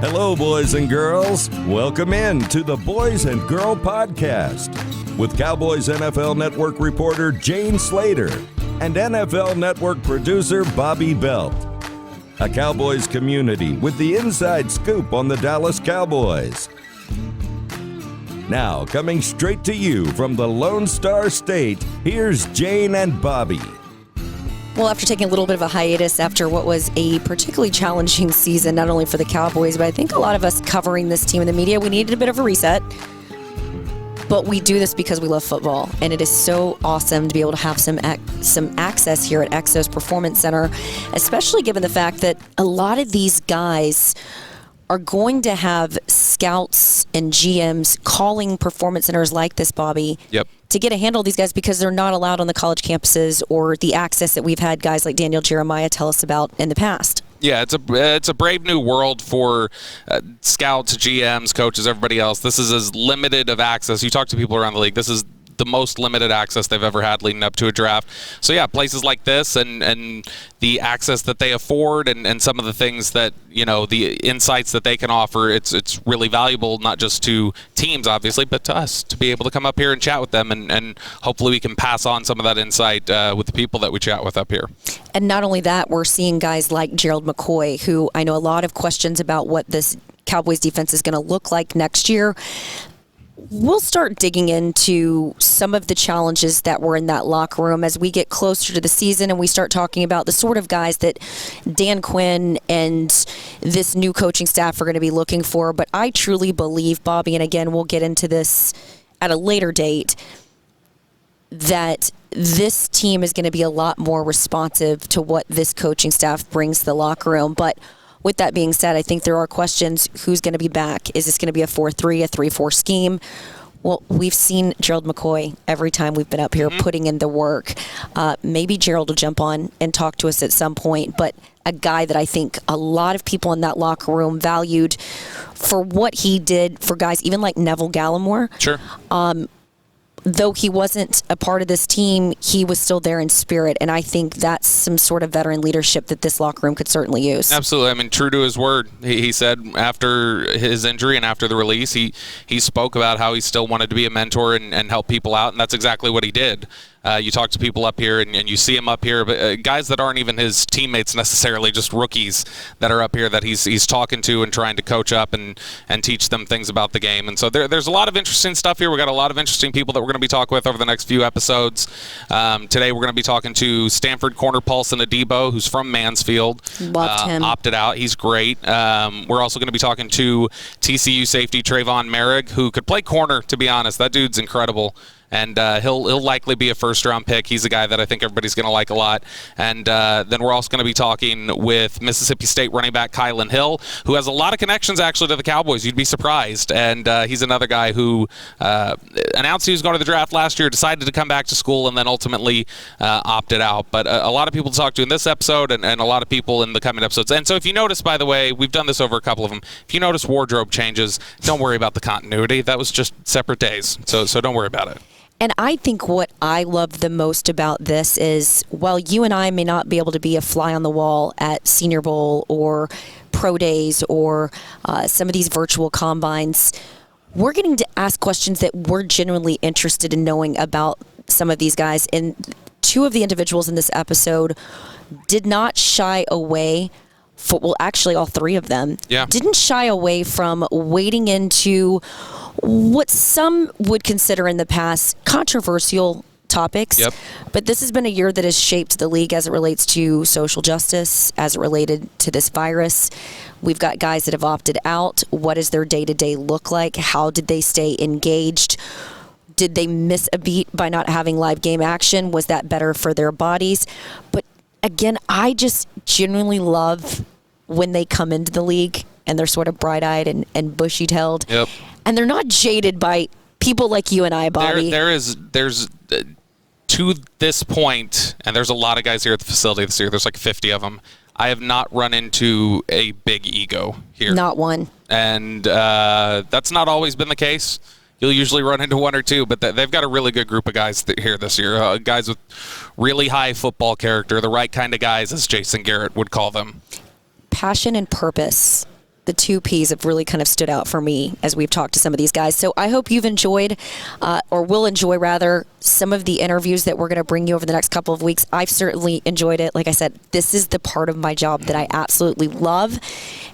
Hello, boys and girls. Welcome in to the Boys and Girl Podcast with Cowboys NFL Network reporter Jane Slater and NFL Network producer Bobby Belt. A Cowboys community with the inside scoop on the Dallas Cowboys. Now, coming straight to you from the Lone Star State, here's Jane and Bobby. Well, after taking a little bit of a hiatus after what was a particularly challenging season, not only for the Cowboys, but I think a lot of us covering this team in the media, we needed a bit of a reset. But we do this because we love football, and it is so awesome to be able to have some access here at EXOS Performance Center, especially given the fact that a lot of these guys are going to have scouts and GMs calling performance centers like this, Bobby, to get a handle on these guys because they're not allowed on the college campuses or the access that we've had guys like Daniel Jeremiah tell us about in the past. Yeah, it's a brave new world for scouts, GMs, coaches, everybody else. This is as limited of access. You talk to people around the league, this is the most limited access they've ever had leading up to a draft. So yeah, places like this and the access that they afford and some of the things that, you know, the insights that they can offer, it's really valuable, not just to teams, obviously, but to us to be able to come up here and chat with them and hopefully we can pass on some of that insight with the people that we chat with up here. And not only that, we're seeing guys like Gerald McCoy, who I know a lot of questions about what this Cowboys defense is going to look like next year. We'll start digging into some of the challenges that were in that locker room as we get closer to the season and we start talking about the sort of guys that Dan Quinn and this new coaching staff are going to be looking for. But I truly believe, Bobby, and again, we'll get into this at a later date, that this team is going to be a lot more responsive to what this coaching staff brings to the locker room. But with that being said, I think there are questions. Who's going to be back? Is this going to be a 4-3, a 3-4 scheme? Well, we've seen Gerald McCoy every time we've been up here putting in the work. Maybe Gerald will jump on and talk to us at some point, but a guy that I think a lot of people in that locker room valued for what he did for guys even like Neville Gallimore. Sure. Though he wasn't a part of this team, he was still there in spirit, and I think that's some sort of veteran leadership that this locker room could certainly use. Absolutely. I mean, true to his word, he said after his injury and after the release, he spoke about how he still wanted to be a mentor and help people out, and that's exactly what he did. You talk to people up here, and you see him up here, but guys that aren't even his teammates necessarily, just rookies that are up here that he's talking to and trying to coach up and teach them things about the game. And so there's a lot of interesting stuff here. We got a lot of interesting people that we're going to be talking with over the next few episodes. Today we're going to be talking to Stanford corner Paulson Adebo, who's from Mansfield. Loved him. Opted out. He's great. We're also going to be talking to TCU safety Tre'von Moehrig, who could play corner, to be honest. That dude's incredible. And he'll likely be a first-round pick. He's a guy that I think everybody's going to like a lot. And then we're also going to be talking with Mississippi State running back Kylin Hill, who has a lot of connections, actually, to the Cowboys. You'd be surprised. And he's another guy who announced he was going to the draft last year, decided to come back to school, and then ultimately opted out. But a lot of people to talk to in this episode and a lot of people in the coming episodes. And so if you notice, by the way, we've done this over a couple of them. If you notice wardrobe changes, don't worry about the continuity. That was just separate days. So don't worry about it. And I think what I love the most about this is, while you and I may not be able to be a fly on the wall at Senior Bowl or Pro Days or some of these virtual combines, we're getting to ask questions that we're genuinely interested in knowing about some of these guys. And two of the individuals in this episode did not shy away actually all three of them didn't shy away from wading into what some would consider in the past controversial topics. But this has been a year that has shaped the league as it relates to social justice, as it related to this virus. We've got guys that have opted out. What does their day-to-day look like? How did they stay engaged? Did they miss a beat by not having live game action? Was that better for their bodies? But again, I just genuinely love when they come into the league and they're sort of bright-eyed and bushy-tailed. And they're not jaded by people like you and I, Bobby. There's to this point, and there's a lot of guys here at the facility this year. There's like 50 of them. I have not run into a big ego here. Not one. And that's not always been the case. You'll usually run into one or two, but they've got a really good group of guys here this year. Guys with really high football character, the right kind of guys, as Jason Garrett would call them. Passion and purpose the two P's have really kind of stood out for me as we've talked to some of these guys. So I hope you've enjoyed, or will enjoy rather, some of the interviews that we're going to bring you over the next couple of weeks. I've certainly enjoyed it. Like I said, this is the part of my job that I absolutely love.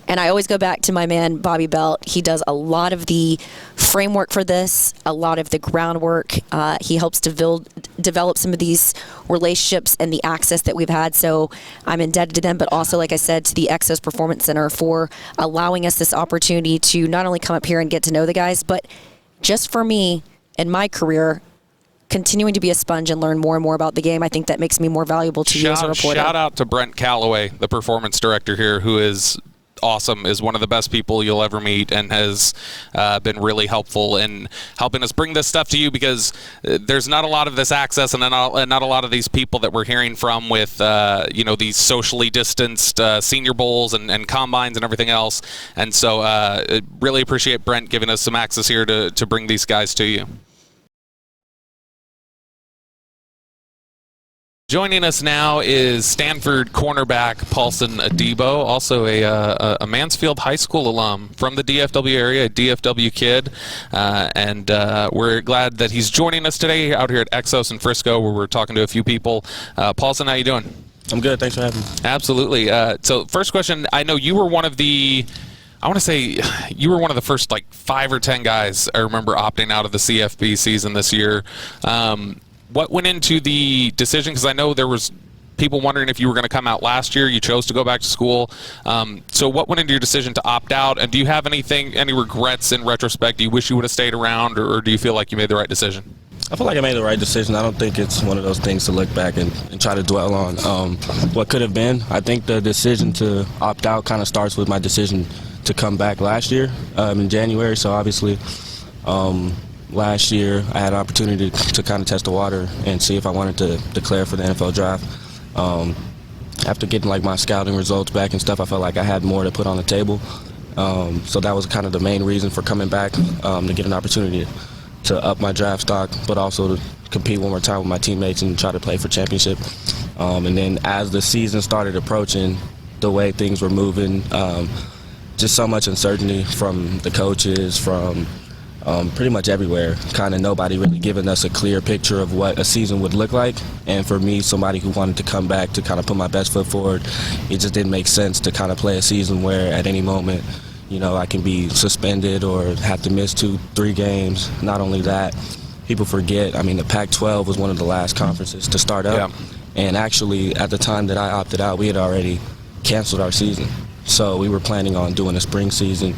And I always go back to my man, Bobby Belt. He does a lot of the framework for this, a lot of the groundwork. He helps to develop some of these relationships and the access that we've had. So I'm indebted to them, but also, like I said, to the EXOS Performance Center for allowing us this opportunity to not only come up here and get to know the guys, but just for me in my career, continuing to be a sponge and learn more and more about the game. I think that makes me more valuable to you as a reporter. Shout out to Brent Calloway, the performance director here, who is awesome, is one of the best people you'll ever meet, and has been really helpful in helping us bring this stuff to you, because there's not a lot of this access and not a lot of these people that we're hearing from with these socially distanced senior bowls and combines and everything else. And so really appreciate Brent giving us some access here to bring these guys to you. Joining us now is Stanford cornerback Paulson Adebo, also a Mansfield High School alum from the DFW area, a DFW kid, and we're glad that he's joining us today out here at EXOS in Frisco, where we're talking to a few people. Paulson, how you doing? I'm good. Thanks for having me. Absolutely. So first question, I know you were one of the first like 5 or 10 guys I remember opting out of the CFB season this year. What went into the decision? Because I know there was people wondering if you were going to come out last year. You chose to go back to school. So what went into your decision to opt out? And do you have any regrets in retrospect? Do you wish you would have stayed around, or do you feel like you made the right decision? I feel like I made the right decision. I don't think it's one of those things to look back and try to dwell on what could have been. I think the decision to opt out kind of starts with my decision to come back last year in January. So obviously last year I had an opportunity to kind of test the water and see if I wanted to declare for the NFL draft. After getting like my scouting results back and stuff, I felt like I had more to put on the table. So that was kind of the main reason for coming back, to get an opportunity to up my draft stock, but also to compete one more time with my teammates and try to play for championship. And then as the season started approaching, the way things were moving, just so much uncertainty from the coaches, from pretty much everywhere, kind of nobody really giving us a clear picture of what a season would look like. And for me, somebody who wanted to come back to kind of put my best foot forward, it just didn't make sense to kind of play a season where at any moment, I can be suspended or have to miss 2-3 games. Not only that, people forget, the Pac-12 was one of the last conferences to start up. Yeah. And actually, at the time that I opted out, we had already canceled our season. So we were planning on doing a spring season.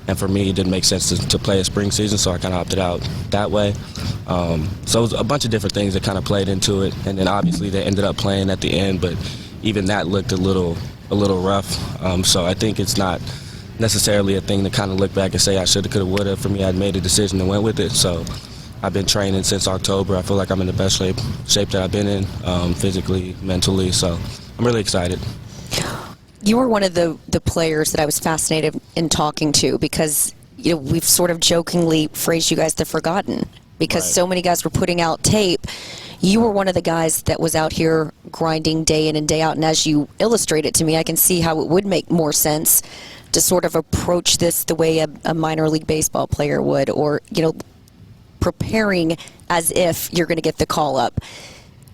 And for me, it didn't make sense to play a spring season, so I kind of opted out that way. So it was a bunch of different things that kind of played into it. And then obviously they ended up playing at the end, but even that looked a little rough. So I think it's not necessarily a thing to kind of look back and say I shoulda, coulda, woulda. For me, I made a decision and went with it. So I've been training since October. I feel like I'm in the best shape that I've been in, physically, mentally. So I'm really excited. You were one of the players that I was fascinated in talking to, because we've sort of jokingly phrased you guys the forgotten, because Right. So many guys were putting out tape. You were one of the guys that was out here grinding day in and day out, and as you illustrate it to me, I can see how it would make more sense to sort of approach this the way a minor league baseball player would, or preparing as if you're going to get the call up.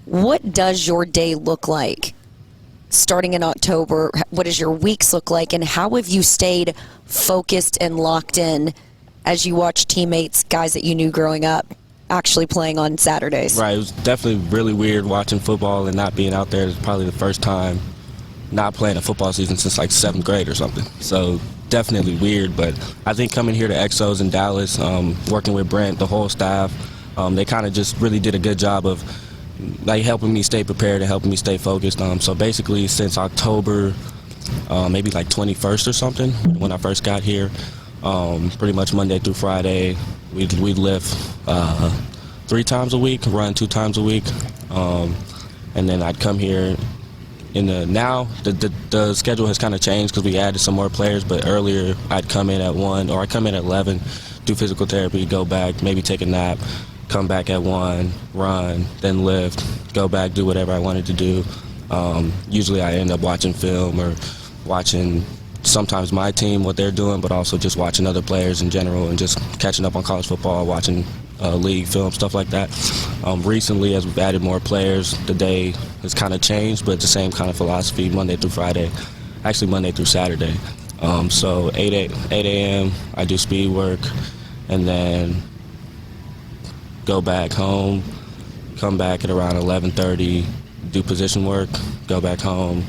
What does your day look like starting in October? What does your weeks look like, and how have you stayed focused and locked in as you watch teammates, guys that you knew growing up, actually playing on Saturdays? Right, it was definitely really weird watching football and not being out there. It's probably the first time not playing a football season since like 7th grade or something. So definitely weird, but I think coming here to EXOS in Dallas, working with Brent, the whole staff, they kind of just really did a good job of like helping me stay prepared and helping me stay focused. So basically since October, maybe like 21st or something, when I first got here, pretty much Monday through Friday, we'd lift 3 times a week, run 2 times a week, and then I'd come here. Now the schedule has kind of changed because we added some more players, but earlier I'd come in at 1, or I'd come in at 11, do physical therapy, go back, maybe take a nap, come back at 1, run, then lift, go back, do whatever I wanted to do. Usually I end up watching film or watching sometimes my team, what they're doing, but also just watching other players in general and just catching up on college football, watching league film, stuff like that. Recently, as we've added more players, the day has kind of changed, but the same kind of philosophy, Monday through Friday, actually Monday through Saturday. So 8 a.m., I do speed work, and then go back home, come back at around 11:30, do position work, go back home,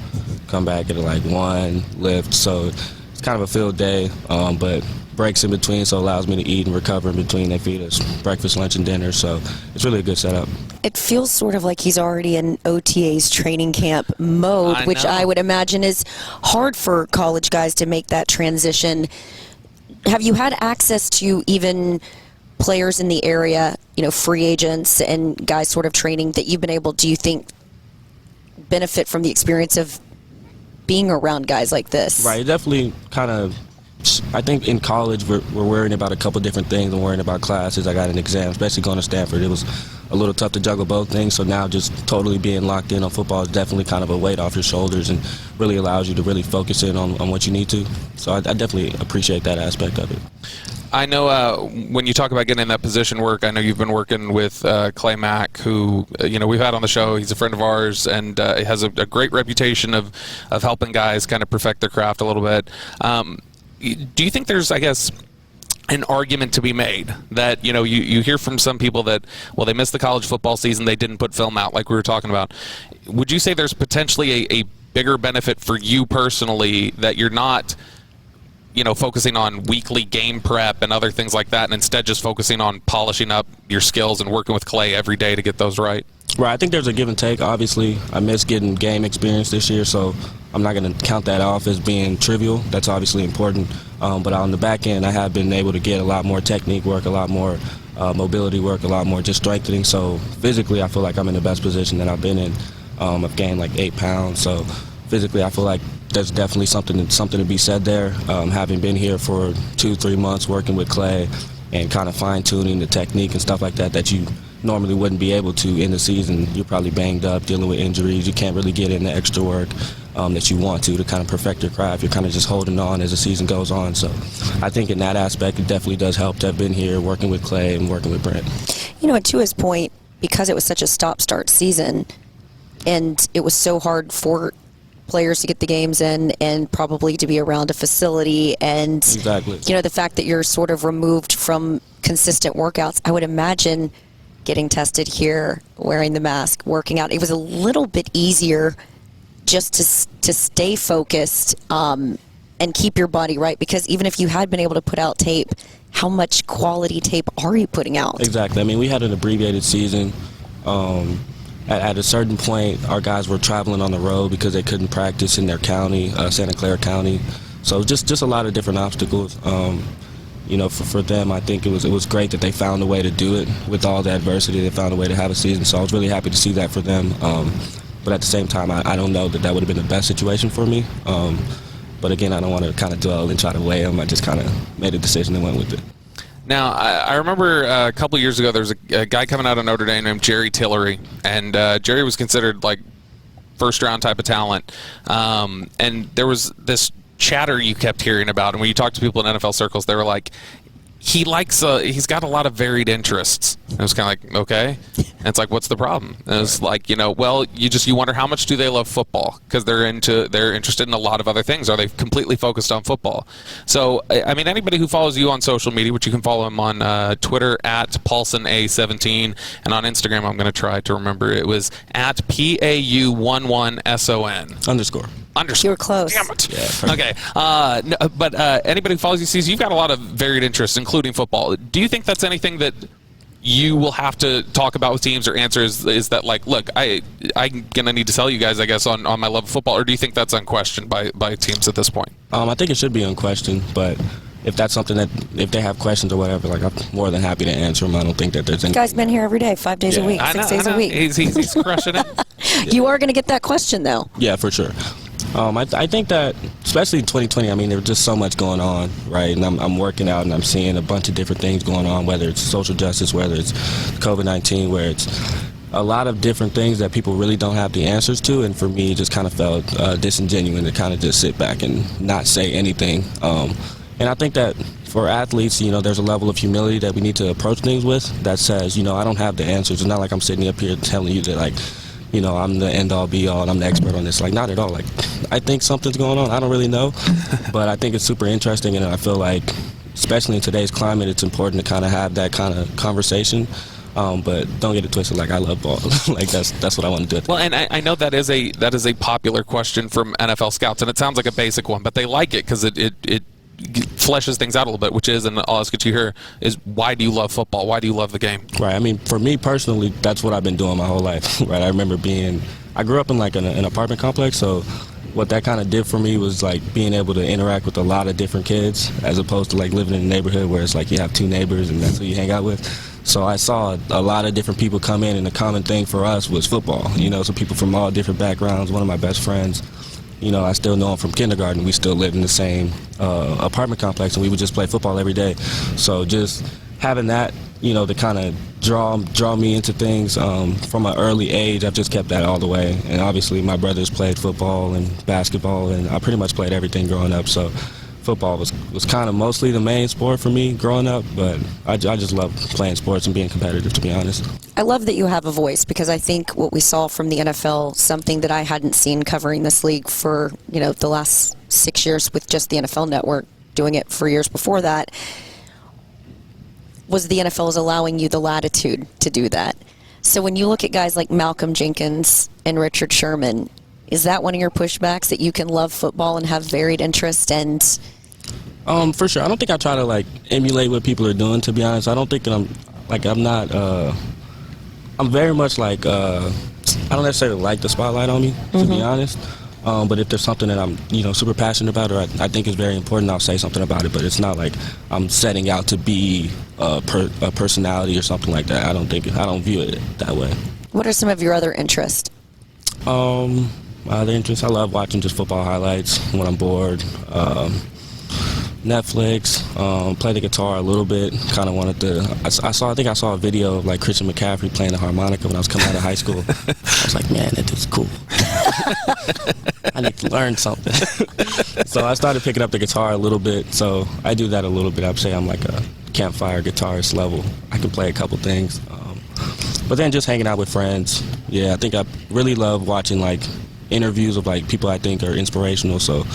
come back at like 1, lift. So it's kind of a filled day, but breaks in between, so it allows me to eat and recover in between. They feed us breakfast, lunch, and dinner, so it's really a good setup. It feels sort of like he's already in OTA's training camp mode, which I would imagine is hard for college guys to make that transition. Have you had access to even players in the area, free agents and guys sort of training that you've been able, do you think, benefit from the experience of being around guys like this? Right, definitely kind of. I think in college we're worrying about a couple different things and worrying about classes. I got an exam, especially going to Stanford. It was a little tough to juggle both things, so now just totally being locked in on football is definitely kind of a weight off your shoulders and really allows you to really focus in on what you need to. So I definitely appreciate that aspect of it. I know when you talk about getting in that position work, I know you've been working with Clay Mack, who we've had on the show. He's a friend of ours and has a great reputation of helping guys kind of perfect their craft a little bit. Do you think there's, I guess, an argument to be made that, you hear from some people that, well, they missed the college football season, they didn't put film out like we were talking about. Would you say there's potentially a bigger benefit for you personally that you're not, focusing on weekly game prep and other things like that, and instead just focusing on polishing up your skills and working with Clay every day to get those right? Right, I think there's a give and take. Obviously, I missed getting game experience this year, so I'm not going to count that off as being trivial. That's obviously important. But on the back end, I have been able to get a lot more technique work, a lot more mobility work, a lot more just strengthening. So physically, I feel like I'm in the best position that I've been in. I've gained like 8 pounds, so physically, I feel like there's definitely something to be said there. Having been here for 2-3 months working with Clay and kind of fine-tuning the technique and stuff like that you normally wouldn't be able to in the season. You're probably banged up, dealing with injuries. You can't really get in the extra work that you want to kind of perfect your craft. You're kind of just holding on as the season goes on. So I think in that aspect, it definitely does help to have been here working with Clay and working with Brent. And to his point, because it was such a stop-start season and it was so hard for players to get the games in and probably to be around a facility and exactly. The fact that you're sort of removed from consistent workouts, I would imagine getting tested here, wearing the mask, working out, it was a little bit easier just to stay focused and keep your body right, because even if you had been able to put out tape, how much quality tape are you putting out? Exactly. I mean, we had an abbreviated season. At a certain point, our guys were traveling on the road because they couldn't practice in their county, Santa Clara County. So just a lot of different obstacles. For them, I think it was great that they found a way to do it with all the adversity. They found a way to have a season, so I was really happy to see that for them. But at the same time, I don't know that would have been the best situation for me. But again, I don't want to kind of dwell and try to weigh them. I just kind of made a decision and went with it. Now, I remember a couple years ago, there was a guy coming out of Notre Dame named Jerry Tillery, and Jerry was considered like first-round type of talent. And there was this chatter you kept hearing about, and when you talk to people in NFL circles, they were like, he's got a lot of varied interests. And it was kind of like, okay. And it's like, what's the problem? And it was like, well, you wonder how much do they love football, because they're interested in a lot of other things. Are they completely focused on football? So, I mean, anybody who follows you on social media, which you can follow him on Twitter at Paulson A17, and on Instagram, I'm going to try to remember, it was at PAU11SON. Underscore. You were close. Damn it. Yeah, okay. But anybody who follows you sees you've got a lot of varied interests, including football. Do you think that's anything that you will have to talk about with teams or answer? Is that like, look, I'm going to need to sell you guys, I guess, on my love of football, or do you think that's unquestioned by teams at this point? I think it should be unquestioned, but if that's something that, if they have questions or whatever, like, I'm more than happy to answer them. I don't think that there's any. You guys been here every day, 5 days a week, 6 days a week. He's crushing it. You are going to get that question, though. Yeah, for sure. I think that, especially in 2020, I mean, there's just so much going on, right? And I'm working out and I'm seeing a bunch of different things going on, whether it's social justice, whether it's COVID-19, where it's a lot of different things that people really don't have the answers to, and for me, it just kind of felt disingenuous to kind of just sit back and not say anything. And I think that for athletes, there's a level of humility that we need to approach things with that says, I don't have the answers. It's not like I'm sitting up here telling you that, like, I'm the end-all, be-all, and I'm the expert on this. Like, not at all. Like, I think something's going on. I don't really know. But I think it's super interesting, and I feel like, especially in today's climate, it's important to kind of have that kind of conversation. But don't get it twisted. Like, I love ball. Like, that's what I want to do. Well, and I know that is a popular question from NFL scouts, and it sounds like a basic one, but they like it because it fleshes things out a little bit, which is, and I'll ask it to you here, is why do you love football? Why do you love the game? Right. I mean, for me personally, that's what I've been doing my whole life. Right. I remember I grew up in like an apartment complex, so what that kind of did for me was like being able to interact with a lot of different kids, as opposed to like living in a neighborhood where it's like you have 2 neighbors and that's who you hang out with. So I saw a lot of different people come in, and the common thing for us was football. So people from all different backgrounds. One of my best friends, I still know him from kindergarten. We still lived in the same apartment complex, and we would just play football every day. So just having that, to kind of draw me into things from an early age, I've just kept that all the way. And obviously my brothers played football and basketball, and I pretty much played everything growing up. So football was kind of mostly the main sport for me growing up, but I just love playing sports and being competitive, to be honest. I love that you have a voice, because I think what we saw from the NFL, something that I hadn't seen covering this league for, the last 6 years with just the NFL Network, doing it for years before that, was the NFL is allowing you the latitude to do that. So when you look at guys like Malcolm Jenkins and Richard Sherman, is that one of your pushbacks, that you can love football and have varied interest? And for sure. I don't think I try to like emulate what people are doing, to be honest. I don't think that I'm very much like, I don't necessarily like the spotlight on me, to be honest. But if there's something that I'm, super passionate about, or I think is very important, I'll say something about it. But it's not like I'm setting out to be a personality or something like that. I don't view it that way. What are some of your other interests? My other interests, I love watching just football highlights when I'm bored. Netflix, play the guitar a little bit. Kind of wanted to. I think I saw a video of like Christian McCaffrey playing the harmonica when I was coming out of high school. I was like, man, that dude's cool. I need to learn something. So I started picking up the guitar a little bit. So I do that a little bit. I'd say I'm like a campfire guitarist level. I can play a couple things. But then just hanging out with friends. Yeah, I think I really love watching like interviews of like people I think are inspirational. So,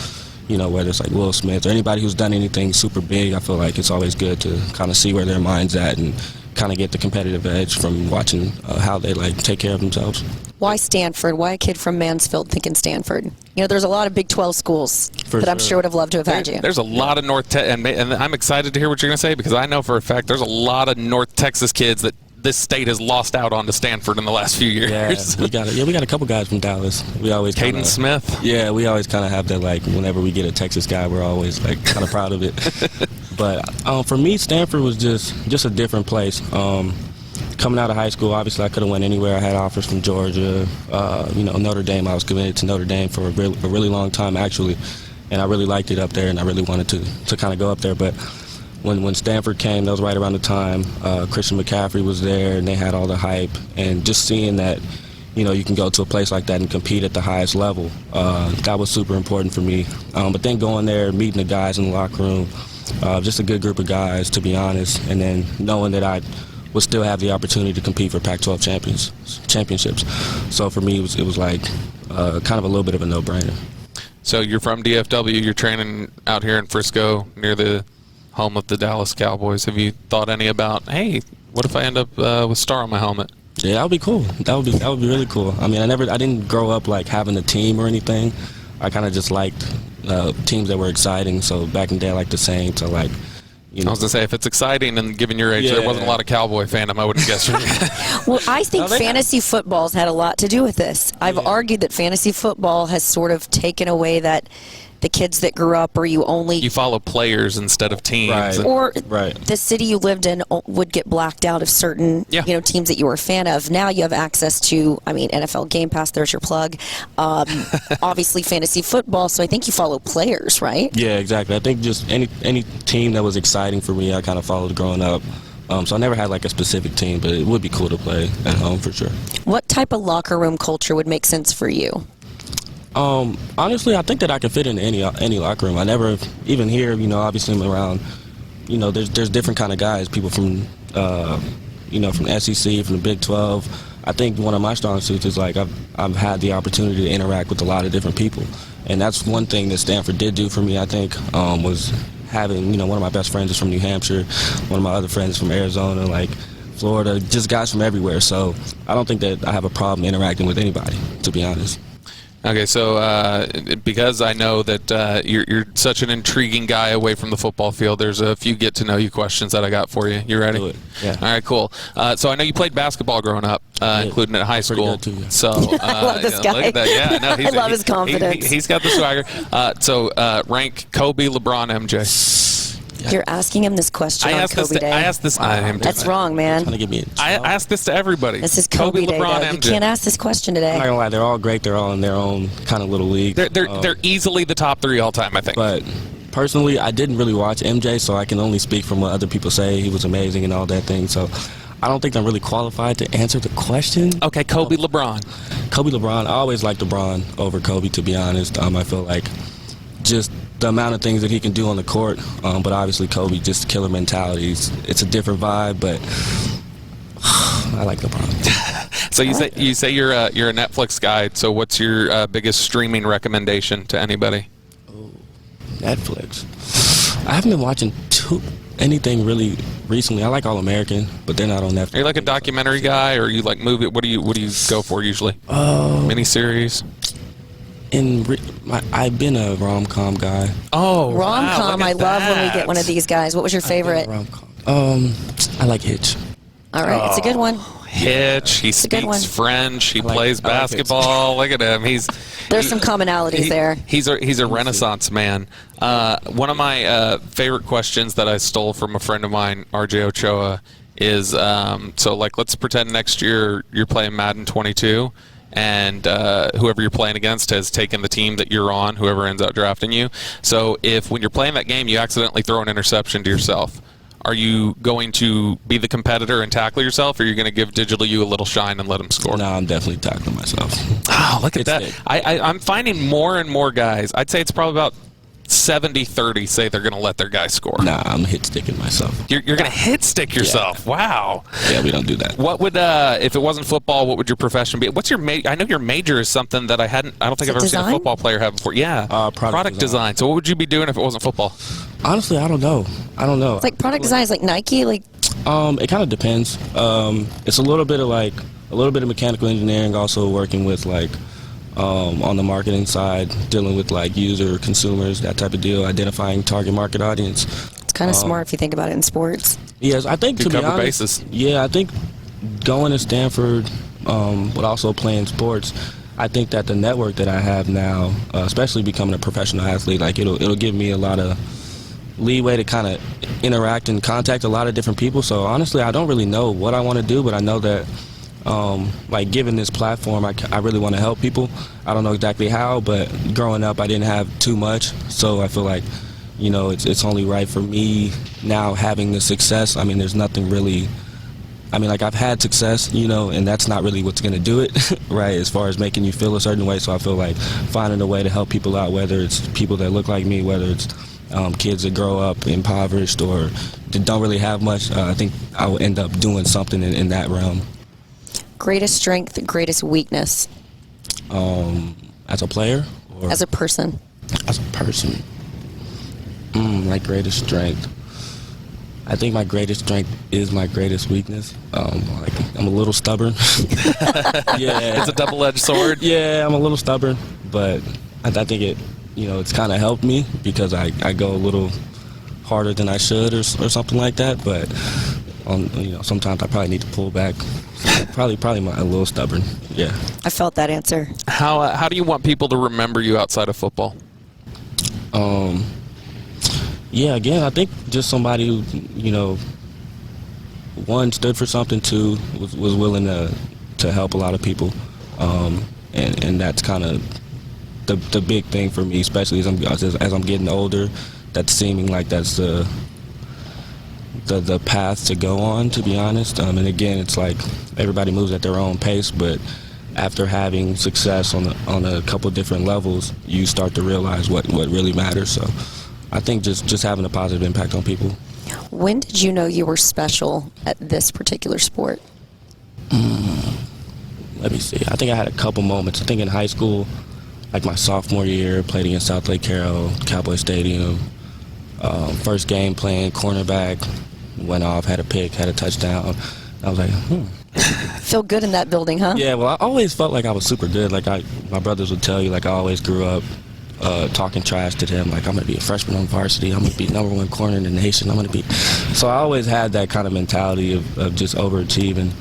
whether it's like Will Smith or anybody who's done anything super big, I feel like it's always good to kind of see where their mind's at and kind of get the competitive edge from watching how they like take care of themselves. Why Stanford? Why a kid from Mansfield thinking Stanford? There's a lot of Big 12 schools that I'm sure would have loved to have had you. There's a lot of and I'm excited to hear what you're going to say, because I know for a fact there's a lot of North Texas kids that this state has lost out on to Stanford in the last few years. Yeah, we got a couple guys from Dallas. We always Caden Smith. Yeah, we always kind of have that, like, whenever we get a Texas guy, we're always like kind of proud of it. But for me, Stanford was just a different place. Coming out of high school, obviously I could have went anywhere. I had offers from Georgia, Notre Dame. I was committed to Notre Dame for a really long time, actually, and I really liked it up there, and I really wanted to kind of go up there. But when Stanford came, that was right around the time Christian McCaffrey was there, and they had all the hype, and just seeing that, you can go to a place like that and compete at the highest level, that was super important for me. But then going there, meeting the guys in the locker room, just a good group of guys, to be honest, and then knowing that I would still have the opportunity to compete for Pac-12 championships. So for me, it was like kind of a little bit of a no-brainer. So you're from DFW, you're training out here in Frisco near the home of the Dallas Cowboys. Have you thought any about, hey, what if I end up with Star on my helmet? Yeah, that would be cool. That would be really cool. I mean, I didn't grow up like having a team or anything. I kind of just liked teams that were exciting. So back in the day, I liked the Saints. I like. I was going to say, if it's exciting and given your age, there wasn't a lot of Cowboy fandom, I wouldn't guess. Well, I think fantasy football's had a lot to do with this. I've argued that fantasy football has sort of taken away that the kids that grew up, or you follow players instead of teams, right. Or the city you lived in would get blacked out of certain teams that you were a fan of. Now you have access to, NFL Game Pass. There's your plug. Obviously, fantasy football. So I think you follow players, right? Yeah, exactly. I think just any team that was exciting for me, I kind of followed growing up. So I never had like a specific team, but it would be cool to play at home for sure. What type of locker room culture would make sense for you? Honestly, I think that I could fit in any locker room. I never, even here, obviously I'm around, there's different kind of guys, people from, from SEC, from the Big 12. I think one of my strong suits is like I've had the opportunity to interact with a lot of different people. And that's one thing that Stanford did do for me, I think, was having, one of my best friends is from New Hampshire, one of my other friends is from Arizona, like Florida, just guys from everywhere. So I don't think that I have a problem interacting with anybody, to be honest. Okay, so because I know that you're such an intriguing guy away from the football field, there's a few get-to-know-you questions that I got for you. You ready? Do it. Yeah. All right, cool. So I know you played basketball growing up, including at high school. Pretty good too, yeah. So I love this guy. Look at that. Yeah, no, I love his confidence. He's got the swagger. So rank Kobe, LeBron, MJ. You're asking him this question on Kobe Day. I asked this. That's wrong, man. I asked this to everybody. This is Kobe Day, LeBron, though. MJ. You can't ask this question today. I'm not gonna lie, they're all great. They're all in their own kind of little league. They're easily the top 3 all time, I think. But personally, I didn't really watch MJ, so I can only speak from what other people say. He was amazing and all that thing. So I don't think I'm really qualified to answer the question. Okay, Kobe, LeBron. Kobe, LeBron. I always liked LeBron over Kobe, to be honest. I feel like just the amount of things that he can do on the court, but obviously Kobe, just killer mentality. It's a different vibe, but I like LeBron. So you say you're a Netflix guy. So what's your biggest streaming recommendation to anybody? Netflix. I haven't been watching anything really recently. I like All American, but they're not on Netflix. Are you like a documentary guy, or you like movie? What do you go for usually? Miniseries. I've been a rom-com guy. Oh, rom-com. wow, I love when we get one of these guys. What was your favorite? Rom-com. I like Hitch. All right, it's a good one. Hitch. He speaks French. He plays basketball. Look at him. There's some commonalities there. He's a Renaissance man. One of my favorite questions that I stole from a friend of mine, RJ Ochoa, is so like let's pretend next year you're playing Madden 22. And whoever you're playing against has taken the team that you're on, whoever ends up drafting you. So if when you're playing that game you accidentally throw an interception to yourself, are you going to be the competitor and tackle yourself, or are you going to give Digital You a little shine and let him score? No, I'm definitely tackling myself. Oh, look at that. I'm finding more and more guys. I'd say it's probably about 70-30 say they're going to let their guy score. Nah, I'm hit sticking myself. You're going to hit stick yourself. Yeah. Wow. Yeah, we don't do that. What would if it wasn't football, what would your profession be? What's your I know your major is something that I don't think I've ever seen a football player have before. Yeah. Product design. So what would you be doing if it wasn't football? Honestly, I don't know. It's like product design is like Nike, like it kind of depends. It's a little bit of mechanical engineering, also working with like on the marketing side, dealing with like user, consumers, that type of deal, identifying target market audience. It's kind of smart if you think about it in sports. Yes, I think to be honest, bases. Yeah, I think going to Stanford, but also playing sports, I think that the network that I have now, especially becoming a professional athlete, like it'll give me a lot of leeway to kind of interact and contact a lot of different people. So honestly, I don't really know what I want to do, but I know that like given this platform, I really want to help people. I don't know exactly how, but growing up I didn't have too much, so I feel like it's only right for me now having the success. I mean, there's nothing really, like I've had success, and that's not really what's going to do it, right, as far as making you feel a certain way. So I feel like finding a way to help people out, whether it's people that look like me, whether it's kids that grow up impoverished or that don't really have much, I think I will end up doing something in that realm. Greatest strength, greatest weakness? As a player? Or as a person? As a person. My greatest strength. I think my greatest strength is my greatest weakness. I'm a little stubborn. Yeah. It's a double-edged sword. Yeah, I'm a little stubborn, but I think it's kind of helped me because I go a little harder than I should or something like that, but sometimes I probably need to pull back. Probably a little stubborn. Yeah. I felt that answer. How do you want people to remember you outside of football? Yeah, again, I think just somebody who, one, stood for something, two, was willing to help a lot of people, and that's kind of the big thing for me, especially as I'm getting older. That's seeming like that's the the path to go on, to be honest. And again, it's like everybody moves at their own pace, but after having success on a couple different levels, you start to realize what really matters. So I think just having a positive impact on people. When did you know you were special at this particular sport? Let me see. I think I had a couple moments. I think in high school, like my sophomore year, played against South Lake Carroll, Cowboy Stadium. First game playing cornerback, went off, had a pick, had a touchdown. I was like, Feel good in that building, huh? Yeah, well, I always felt like I was super good. Like my brothers would tell you, like I always grew up talking trash to them. Like I'm gonna be a freshman on varsity. I'm gonna be #1 corner in the nation. I'm gonna be. So I always had that kind of mentality of just overachieving.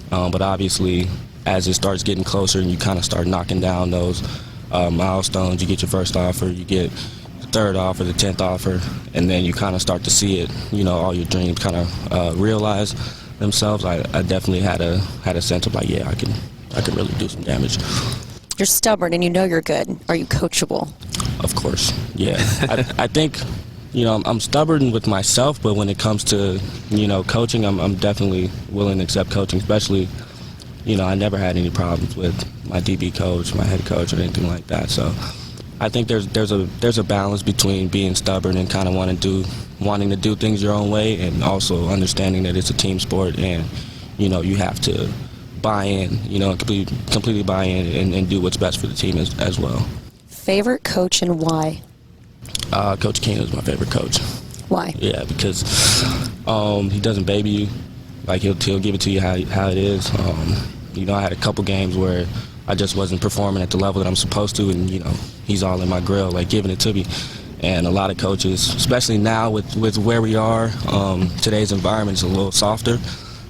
But obviously, as it starts getting closer and you kind of start knocking down those milestones, you get your first offer, you get the third offer, the 10th offer, and then you kind of start to see it. You know, all your dreams kind of realize themselves. I definitely had a sense of like, yeah, I can really do some damage. You're stubborn and you know you're good. Are you coachable? Of course, yeah. I think, you know, I'm stubborn with myself, but when it comes to, you know, coaching, I'm definitely willing to accept coaching, especially, you know, I never had any problems with my DB coach, my head coach, or anything like that. So I think there's a balance between being stubborn and kind of wanting to do things your own way, and also understanding that it's a team sport and, you know, you have to buy in, you know, completely buy in and do what's best for the team as well. Favorite coach and why? Coach King is my favorite coach. Why? Yeah, because he doesn't baby you. Like he'll give it to you how it is. You know, I had a couple games where I just wasn't performing at the level that I'm supposed to, and you know, he's all in my grill, like giving it to me. And a lot of coaches, especially now with where we are, today's environment is a little softer.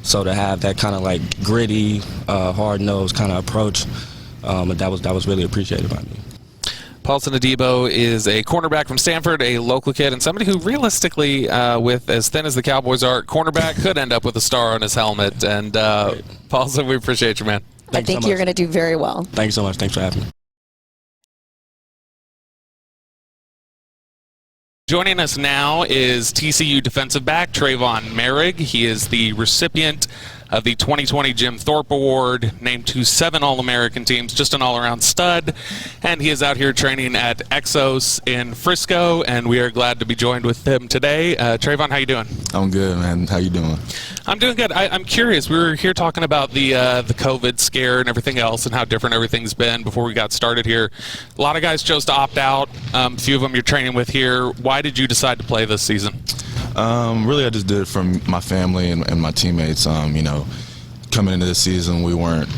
So to have that kind of like gritty, hard-nosed kind of approach, that was really appreciated by me. Paulson Adebo is a cornerback from Stanford, a local kid, and somebody who realistically, with as thin as the Cowboys are, cornerback could end up with a star on his helmet. And Paulson, we appreciate you, man. I think you're going to do very well. Thank you so much. Thanks for having me. Joining us now is TCU defensive back Tre'von Moehrig. He is the recipient of the 2020 Jim Thorpe Award, named to 7 All-American teams, just an all-around stud. And he is out here training at EXOS in Frisco, and we are glad to be joined with him today. Tre'von, how you doing? I'm good, man. How you doing? I'm doing good. I'm curious. We were here talking about the COVID scare and everything else and how different everything's been before we got started here. A lot of guys chose to opt out. A few of them you're training with here. Why did you decide to play this season? Really, I just did it for my family and my teammates. You know, coming into the season, we weren't,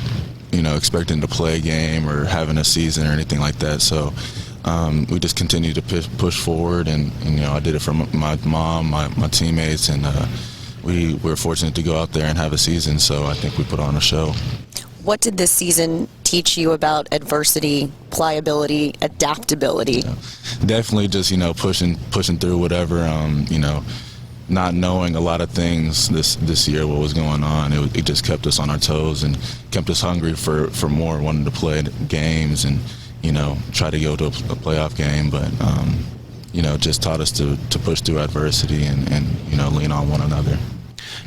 you know, expecting to play a game or having a season or anything like that. So we just continued to push forward, and you know, I did it for my mom, my teammates, and we were fortunate to go out there and have a season. So I think we put on a show. What did this season teach you about adversity, pliability, adaptability? Yeah, definitely just, you know, pushing through whatever, you know, not knowing a lot of things this year, what was going on. It just kept us on our toes and kept us hungry for more, wanting to play games and, you know, try to go to a playoff game. But, you know, just taught us to push through adversity and, you know, lean on one another.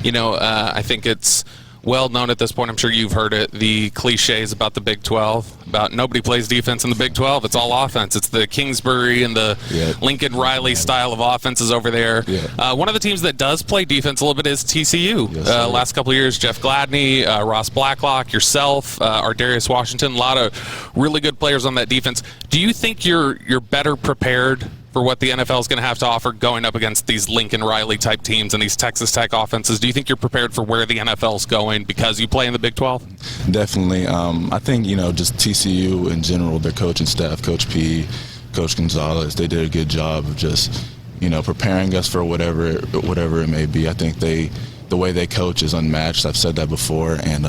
You know, I think it's well known at this point, I'm sure you've heard it, the cliches about the Big 12, about nobody plays defense in the Big 12. It's all offense. It's the Kingsbury and the Lincoln Riley style of offenses over there. Yeah. One of the teams that does play defense a little bit is TCU. Yes, last couple of years, Jeff Gladney, Ross Blacklock, yourself, Ardarius Washington, a lot of really good players on that defense. Do you think you're better prepared for what the NFL is going to have to offer going up against these Lincoln Riley type teams and these Texas Tech offenses? Do you think you're prepared for where the NFL is going because you play in the Big 12? Definitely. I think, you know, just TCU in general, their coaching staff, Coach P, Coach Gonzalez, they did a good job of just, you know, preparing us for whatever it may be. I think the way they coach is unmatched. I've said that before, and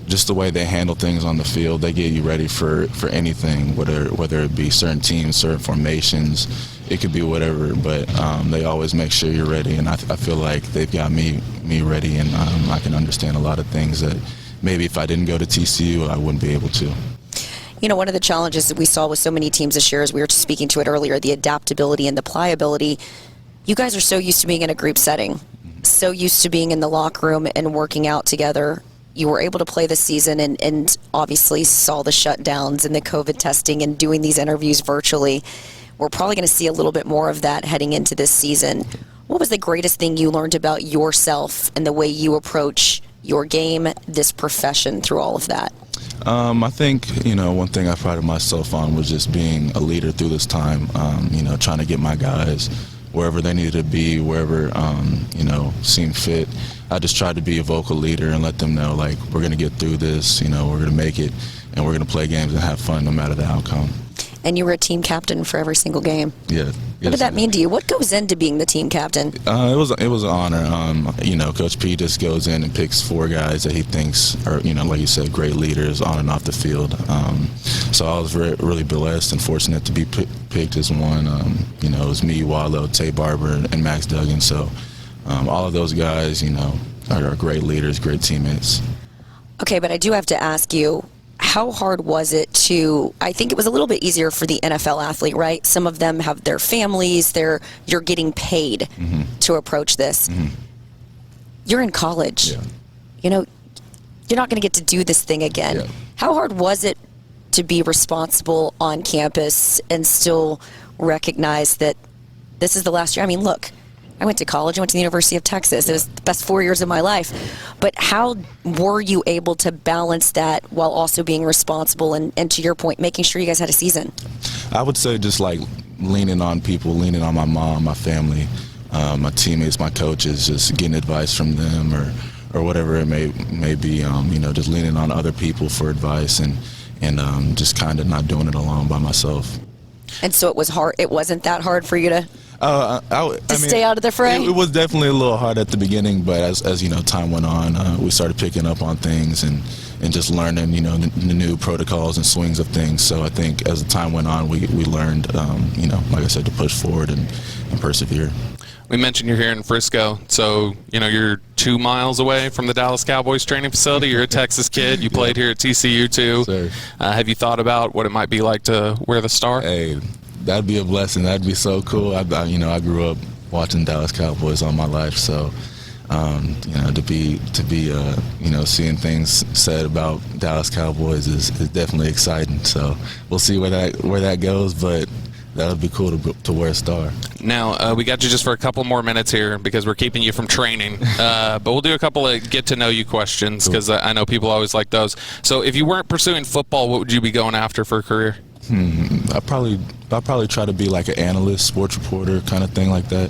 just the way they handle things on the field, they get you ready for anything, whether it be certain teams, certain formations, it could be whatever, but they always make sure you're ready, and I feel like they've got me ready, and I can understand a lot of things that maybe if I didn't go to TCU, I wouldn't be able to. You know, one of the challenges that we saw with so many teams this year, as we were speaking to it earlier, the adaptability and the pliability. You guys are so used to being in a group setting. so used to being in the locker room and working out together. You were able to play this season and obviously saw the shutdowns and the COVID testing and doing these interviews virtually. We're probably going to see a little bit more of that heading into this season. What was the greatest thing you learned about yourself and the way you approach your game, this profession, through all of that? I think, one thing I prided myself on was just being a leader through this time, trying to get my guys wherever they needed to be, wherever, seemed fit. I just tried to be a vocal leader and let them know, like, we're going to get through this, we're going to make it, and we're going to play games and have fun no matter the outcome. And you were a team captain for every single game. Yeah. What did that mean to you? What goes into being the team captain? It was an honor. Coach P just goes in and picks 4 guys that he thinks are, like you said, great leaders on and off the field. So I was really blessed and fortunate to be picked as one. It was me, Wallow, Tay Barber, and Max Duggan. So all of those guys, are great leaders, great teammates. Okay, but I do have to ask you, how hard was it to, I think it was a little bit easier for the NFL athlete, right? Some of them have their families, you're getting paid to approach this. You're in college. Yeah. You're not going to get to do this thing again. Yeah. How hard was it to be responsible on campus and still recognize that this is the last year? I mean, look, I went to college. I went to the University of Texas. It was the best 4 years of my life. But how were you able to balance that while also being responsible and to your point, making sure you guys had a season? I would say just like leaning on people, leaning on my mom, my family, my teammates, my coaches, just getting advice from them or whatever it may be. Just leaning on other people for advice and just kind of not doing it alone by myself. And so it was hard. It wasn't that hard for you to stay out of the fray? It was definitely a little hard at the beginning, but as time went on, we started picking up on things and just learning, the new protocols and swings of things. So I think as the time went on, we learned, like I said, to push forward and persevere. We mentioned you're here in Frisco, so you're 2 miles away from the Dallas Cowboys training facility. You're a Texas kid. You played here at TCU too. Sir. Have you thought about what it might be like to wear the star? Hey, that'd be a blessing. That'd be so cool. I grew up watching Dallas Cowboys all my life, so to be seeing things said about Dallas Cowboys is definitely exciting. So we'll see where that goes, but that would be cool to wear a star. Now, we got you just for a couple more minutes here because we're keeping you from training. But we'll do a couple of get-to-know-you questions because I know people always like those. So if you weren't pursuing football, what would you be going after for a career? I'd probably try to be like an analyst, sports reporter, kind of thing like that.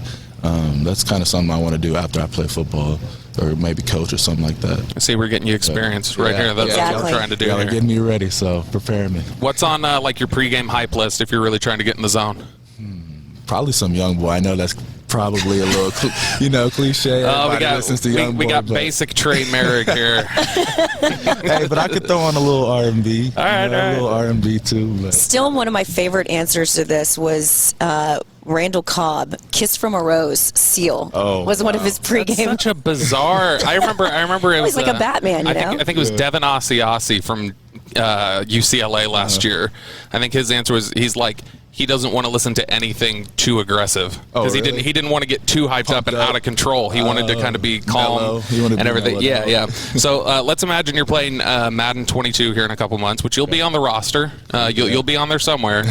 That's kind of something I want to do after I play football, or maybe coach or something like that. I see we're getting you experience right here. That's what we're trying to do here. Here. Getting me ready, so prepare me. What's on your pregame hype list if you're really trying to get in the zone? Probably some young boy. I know that's probably a little, cliche. We got basic Trey Moehrig here. Hey, but I could throw on a little R&B. All right. A little R&B too. But. Still, one of my favorite answers to this was Randall Cobb, "Kiss from a Rose," Seal was one of his pregame. That's such a bizarre. I remember it was like a Batman. I think it was Devin Asiasi from UCLA last year. I think his answer was he's like. He doesn't want to listen to anything too aggressive because really? he didn't want to get too hyped up and out of control. He wanted to kind of be calm and everything. Yeah. So let's imagine you're playing Madden 22 here in a couple months, which you'll be on the roster. You'll be on there somewhere.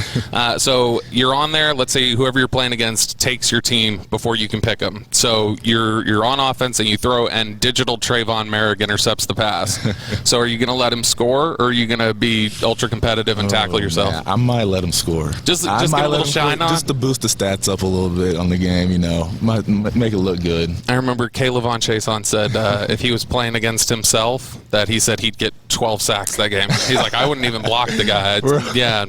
So you're on there. Let's say whoever you're playing against takes your team before you can pick them. So you're on offense and you throw, and digital Tre'von Moehrig intercepts the pass. So are you going to let him score, or are you going to be ultra competitive and tackle yourself? Man, I might let him score. Just get a little shine on? Just to boost the stats up a little bit on the game, might make it look good. I remember Kylin Hill said if he was playing against himself, that he said he'd get 12 sacks that game. He's like, I wouldn't even block the guy.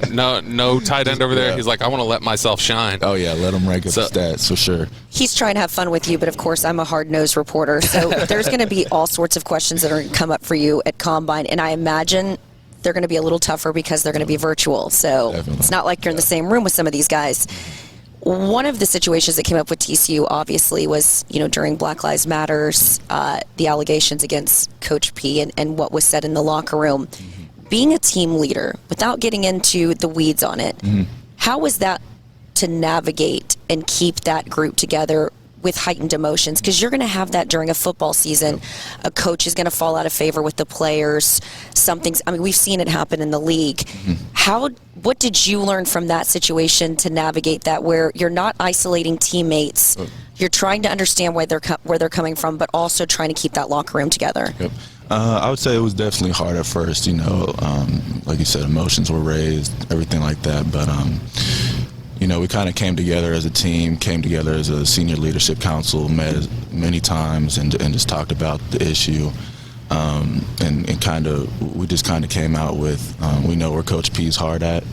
No tight end over there. He's like, I want to let myself shine. Oh, yeah, let him rank up the stats for sure. He's trying to have fun with you, but of course I'm a hard-nosed reporter, so there's going to be all sorts of questions that are going to come up for you at Combine, and I imagine they're going to be a little tougher because they're going to be virtual. So Definitely. It's not like you're in the same room with some of these guys. One of the situations that came up with TCU, obviously, was during Black Lives Matters, the allegations against Coach P and what was said in the locker room. Mm-hmm. Being a team leader, without getting into the weeds on it, how was that to navigate and keep that group together with heightened emotions, because you're going to have that during a football season. A coach is going to fall out of favor with the players. We've seen it happen in the league. What did you learn from that situation to navigate that, where you're not isolating teammates, you're trying to understand where they're coming from, but also trying to keep that locker room together? I would say it was definitely hard at first, like you said, emotions were raised, everything like that, but we kind of came together as a team, came together as a senior leadership council, met many times and just talked about the issue. We just kind of came out with, we know where Coach P's hard at.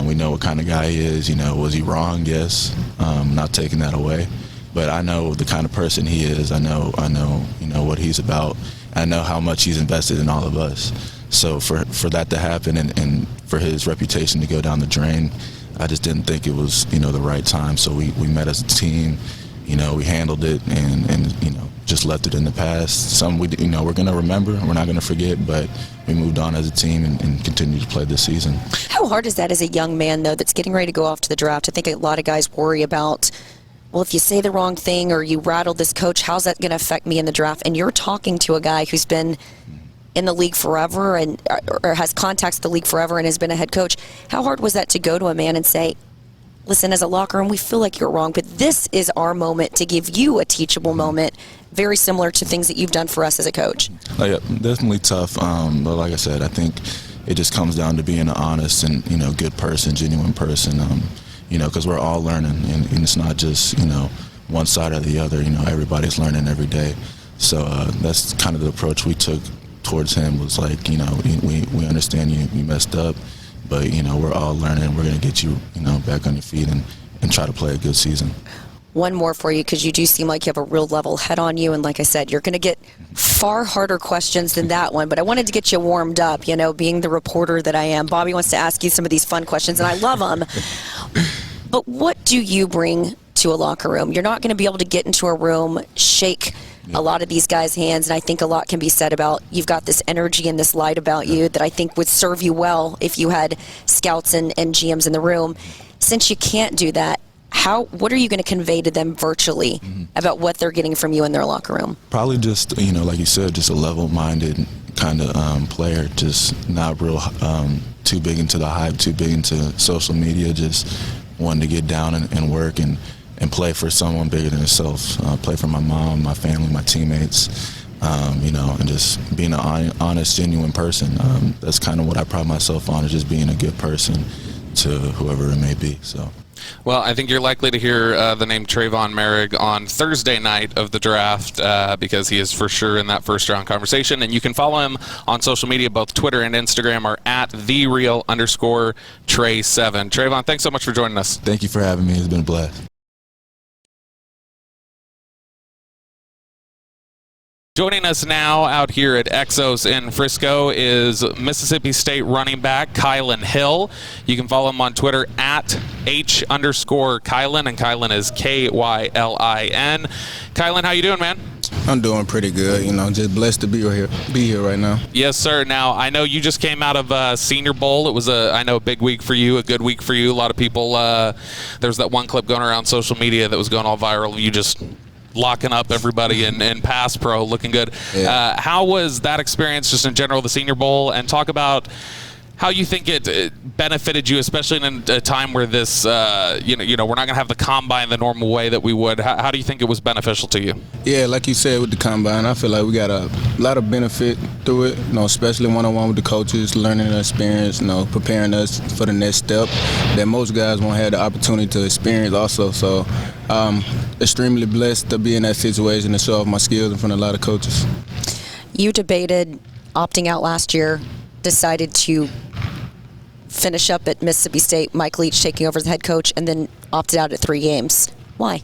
We know what kind of guy he is. Was he wrong? Yes. Not taking that away. But I know the kind of person he is. I know, what he's about. I know how much he's invested in all of us. So for that to happen and for his reputation to go down the drain, I just didn't think it was, the right time. So we met as a team, we handled it and just left it in the past. Some we're going to remember, we're not going to forget, but we moved on as a team and continued to play this season. How hard is that as a young man, though, that's getting ready to go off to the draft? I think a lot of guys worry about, well, if you say the wrong thing or you rattle this coach, how's that going to affect me in the draft? And you're talking to a guy who's been in the league forever or has contacts with the league forever and has been a head coach. How hard was that to go to a man and say, listen, as a locker room, we feel like you're wrong, but this is our moment to give you a teachable moment, very similar to things that you've done for us as a coach? Yeah, definitely tough. But like I said, I think it just comes down to being an honest and, good person, genuine person, because we're all learning, and it's not just, one side or the other. Everybody's learning every day. So that's kind of the approach we took towards him, was like, we understand you messed up, but, we're all learning. We're going to get you, back on your feet and try to play a good season. One more for you, because you do seem like you have a real level head on you, and like I said, you're going to get far harder questions than that one, but I wanted to get you warmed up, being the reporter that I am. Bobby wants to ask you some of these fun questions, and I love them. But what do you bring to a locker room? You're not going to be able to get into a room, shake a lot of these guys' hands, and I think a lot can be said about, you've got this energy and this light about you that I think would serve you well if you had scouts and GMs in the room. Since you can't do that, what are you going to convey to them virtually about what they're getting from you in their locker room? Probably just, like you said, just a level-minded kind of player, just not real too big into the hype, too big into social media, just wanting to get down and work and play for someone bigger than himself, play for my mom, my family, my teammates, and just being an honest, genuine person. That's kind of what I pride myself on, is just being a good person to whoever it may be. So. Well, I think you're likely to hear the name Tre'von Moehrig on Thursday night of the draft because he is for sure in that first-round conversation. And you can follow him on social media. Both Twitter and Instagram are at @TheReal_Trey7. Tre'von, thanks so much for joining us. Thank you for having me. It's been a blast. Joining us now out here at EXOS in Frisco is Mississippi State running back Kylin Hill. You can follow him on Twitter at @H_Kylin, and Kylin is Kylin. Kylin, how you doing, man? I'm doing pretty good, just blessed to be here right now. Yes, sir. Now, I know you just came out of Senior Bowl. It was a big week for you, a good week for you. A lot of people, there's that one clip going around social media that was going all viral of you just locking up everybody in pass pro, looking good. Yeah. How was that experience just in general, the Senior Bowl, and talk about how you think it benefited you, especially in a time where this, we're not going to have the combine the normal way that we would. How do you think it was beneficial to you? Yeah, like you said with the combine, I feel like we got a lot of benefit through it, especially one-on-one with the coaches, learning the experience, preparing us for the next step that most guys won't have the opportunity to experience also. So extremely blessed to be in that situation and show off my skills in front of a lot of coaches. You debated opting out last year, decided to finish up at Mississippi State, Mike Leach taking over as the head coach, and then opted out at 3 games. Why?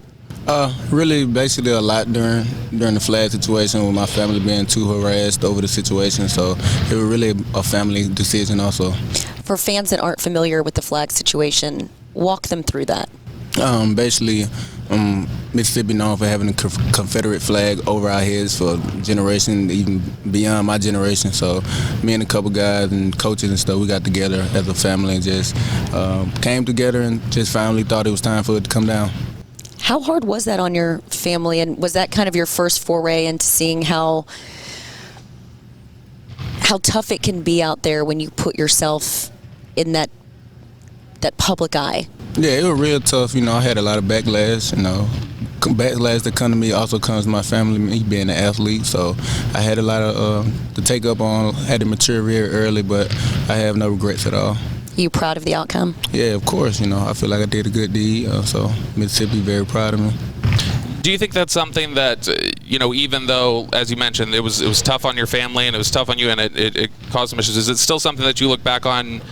Really, basically a lot during the flag situation with my family being too harassed over the situation. So it was really a family decision also. For fans that aren't familiar with the flag situation, walk them through that. Basically, Mississippi known for having a Confederate flag over our heads for generations, even beyond my generation. So me and a couple guys and coaches and stuff, we got together as a family and just came together and just finally thought it was time for it to come down. How hard was that on your family, and was that kind of your first foray into seeing how tough it can be out there when you put yourself in that public eye? Yeah, it was real tough. I had a lot of backlash. Backlash that come to me also comes to my family, me being an athlete. So I had a lot of to take up on, had to mature very early, but I have no regrets at all. Are you proud of the outcome? Yeah, of course. I feel like I did a good deed. So Mississippi very proud of me. Do you think that's something that, even though, as you mentioned, it was tough on your family and it was tough on you and it caused some issues, is it still something that you look back on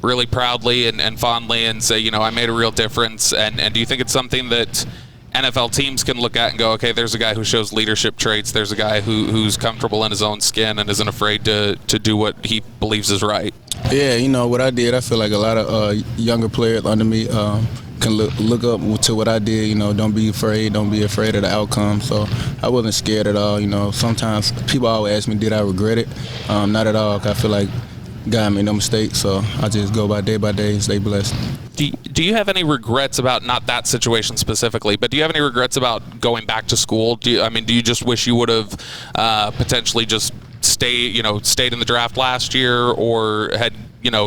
really proudly and fondly and say, I made a real difference? And do you think it's something that NFL teams can look at and go, okay, there's a guy who shows leadership traits, there's a guy who's comfortable in his own skin and isn't afraid to do what he believes is right? Yeah, what I did, I feel like a lot of younger players under me can look up to what I did. Don't be afraid of the outcome. So I wasn't scared at all. Sometimes people always ask me, did I regret it? Not at all. I feel like God made no mistakes, so I just go by day, stay blessed. Do you have any regrets about, not that situation specifically, but do you have any regrets about going back to school? Do you just wish you would have potentially just stayed in the draft last year, or had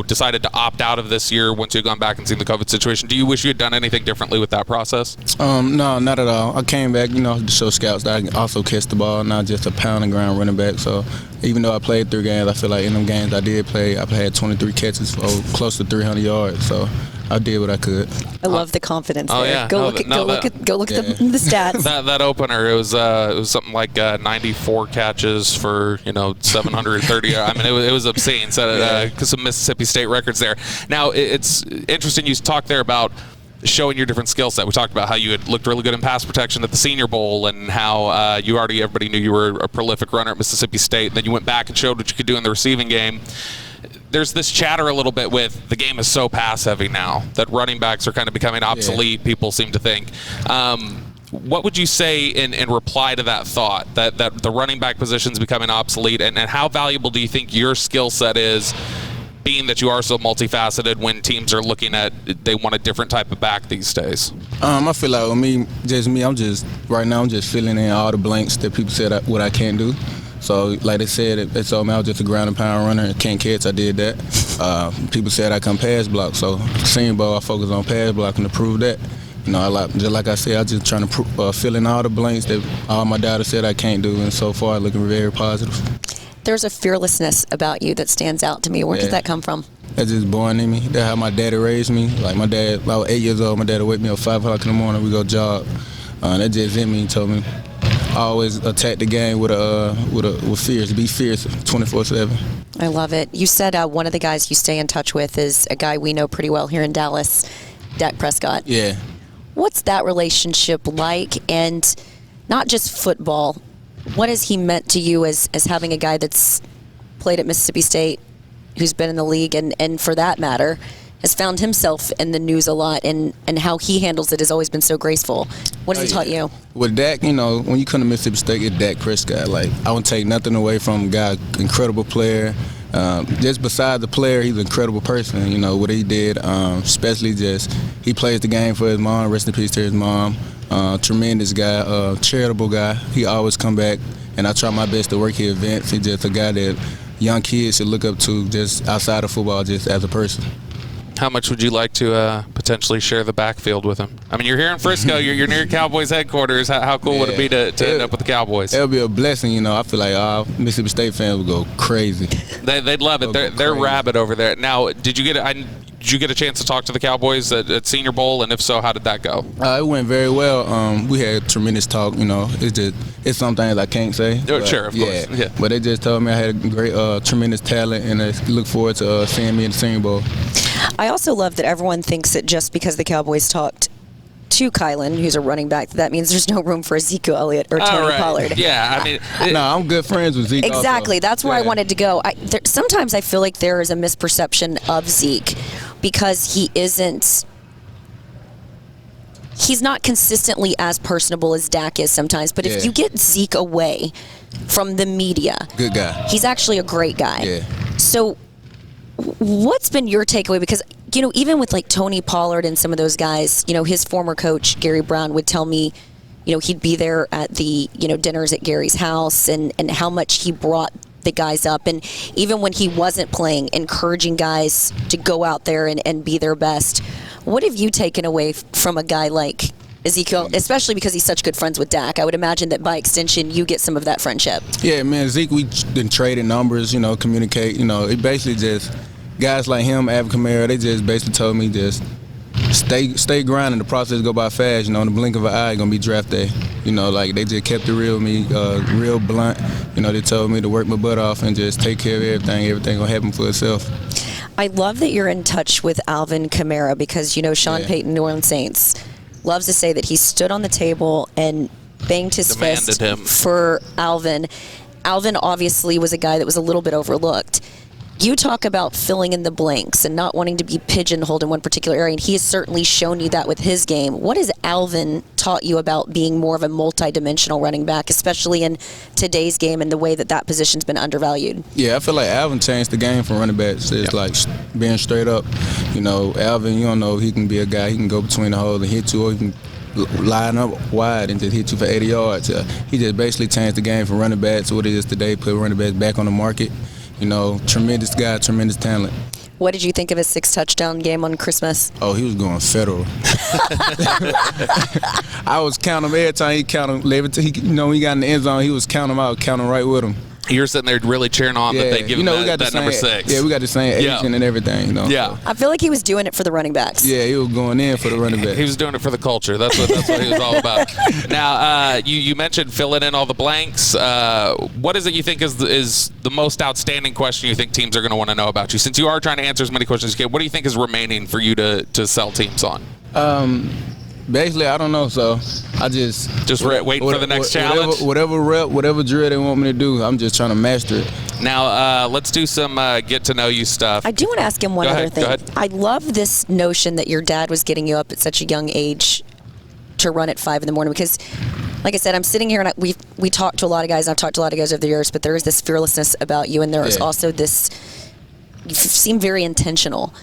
decided to opt out of this year once you'd gone back and seen the COVID situation? Do you wish you had done anything differently with that process? No, not at all. I came back, to show scouts that I can also catch the ball, not just a pound and ground running back. So even though I played 3 games, I feel like in them games I did play, I had 23 catches for close to 300 yards. So I did what I could. I love the confidence there. Yeah. Go look at the stats. that opener, it was something like 94 catches for 730. It was obscene. So some Mississippi State records there. Now it's interesting you talked there about showing your different skill set. We talked about how you had looked really good in pass protection at the Senior Bowl, and how everybody knew you were a prolific runner at Mississippi State. And then you went back and showed what you could do in the receiving game. There's this chatter a little bit with the game is so pass heavy now that running backs are kind of becoming obsolete, people seem to think. What would you say in reply to that thought, that the running back position is becoming obsolete, and how valuable do you think your skill set is, being that you are so multifaceted, when teams are looking at, they want a different type of back these days? I feel like with me, I'm just filling in all the blanks that people said what I can't do. So, like they said, they told me I was just a ground and pound runner and can't catch. I did that. People said I come pass block. So, Senior Bowl, I focus on pass blocking to prove that. Just like I said, I'm just trying to fill in all the blanks that all my data said I can't do, and so far, looking very positive. There's a fearlessness about you that stands out to me. Where does that come from? That's just born in me. That's how my daddy raised me. Like my dad, I was 8 years old. My dad would wake me up 5 o'clock in the morning. We go jog. That just in me. He told me I always attack the game with fierce. Be fierce 24/7. I love it. You said one of the guys you stay in touch with is a guy we know pretty well here in Dallas, Dak Prescott. Yeah. What's that relationship like? And not just football. What has he meant to you as having a guy that's played at Mississippi State, who's been in the league, and for that matter, has found himself in the news a lot, and how he handles it has always been so graceful. What has he taught you? With Dak, when you come to Mississippi State, it's Dak Prescott. Like, I won't take nothing away from a guy, incredible player. Just besides the player, he's an incredible person. What he did, especially just he plays the game for his mom. Rest in peace to his mom. Tremendous guy, charitable guy. He always come back, and I try my best to work his events. He's just a guy that young kids should look up to, just outside of football, just as a person. How much would you like to potentially share the backfield with him? You're here in Frisco. You're near Cowboys headquarters. How cool would it be to end up with the Cowboys? It would be a blessing. I feel like all Mississippi State fans would go crazy. They'd love it. They're rabid over there. Now, did you get a chance to talk to the Cowboys at Senior Bowl? And if so, how did that go? It went very well. We had tremendous talk. It's some things I can't say. Oh, sure, of course. Yeah. But they just told me I had a great, tremendous talent, and they look forward to seeing me in the Senior Bowl. I also love that everyone thinks that just because the Cowboys talked to Kylin, who's a running back, that means there's no room for Ezekiel Elliott or Tony Pollard. Yeah, no, I'm good friends with Zeke. Exactly. Also. That's where I wanted to go. Sometimes I feel like there is a misperception of Zeke because he's not consistently as personable as Dak is sometimes. But if you get Zeke away from the media, good guy. He's actually a great guy. Yeah. So what's been your takeaway? Because even with like Tony Pollard and some of those guys, his former coach, Gary Brown, would tell me, he'd be there at the, dinners at Gary's house and how much he brought the guys up. And even when he wasn't playing, encouraging guys to go out there and be their best. What have you taken away from a guy like Ezekiel, especially because he's such good friends with Dak? I would imagine that by extension, you get some of that friendship. Yeah, man, Zeke, we been trading numbers, communicate. It basically just, guys like him, Alvin Kamara, they just basically told me just stay grinding. The process go by fast. In the blink of an eye, gonna be draft day. They just kept it real with me, real blunt. They told me to work my butt off and just take care of everything. Everything gonna happen for itself. I love that you're in touch with Alvin Kamara because, Sean Payton, New Orleans Saints, loves to say that he stood on the table and banged his fist for Alvin. Alvin obviously was a guy that was a little bit overlooked. You talk about filling in the blanks and not wanting to be pigeonholed in one particular area, and he has certainly shown you that with his game. What has Alvin taught you about being more of a multi-dimensional running back, especially in today's game and the way that position's been undervalued? Yeah, I feel like Alvin changed the game from running backs. It's like being straight up. Alvin, you don't know, he can be a guy, he can go between the holes and hit you, or he can line up wide and just hit you for 80 yards. He just basically changed the game from running backs to what it is today, put running backs back on the market. Tremendous guy, tremendous talent. What did you think of his 6-touchdown game on Christmas? Oh, he was going federal. I was counting him every time he counted him. He got in the end zone, he was counting him out, counting right with him. You're sitting there really cheering on that they give him that number 6. Yeah, we got the same agent and everything. Yeah. I feel like he was doing it for the running backs. Yeah, he was going in for the running backs. He was doing it for the culture. That's what he was all about. Now, you mentioned filling in all the blanks. What is it you think is the most outstanding question you think teams are going to want to know about you? Since you are trying to answer as many questions as you can, what do you think is remaining for you to sell teams on? Basically, I don't know, so I just wait for the next challenge. Whatever rep, whatever drill they want me to do, I'm just trying to master it. Now, let's do some get to know you stuff. I do want to ask him one other thing. I love this notion that your dad was getting you up at such a young age to run at 5 in the morning because, like I said, I'm sitting here and we talk to a lot of guys. And I've talked to a lot of guys over the years, but there is this fearlessness about you, and there is also this. You seem very intentional.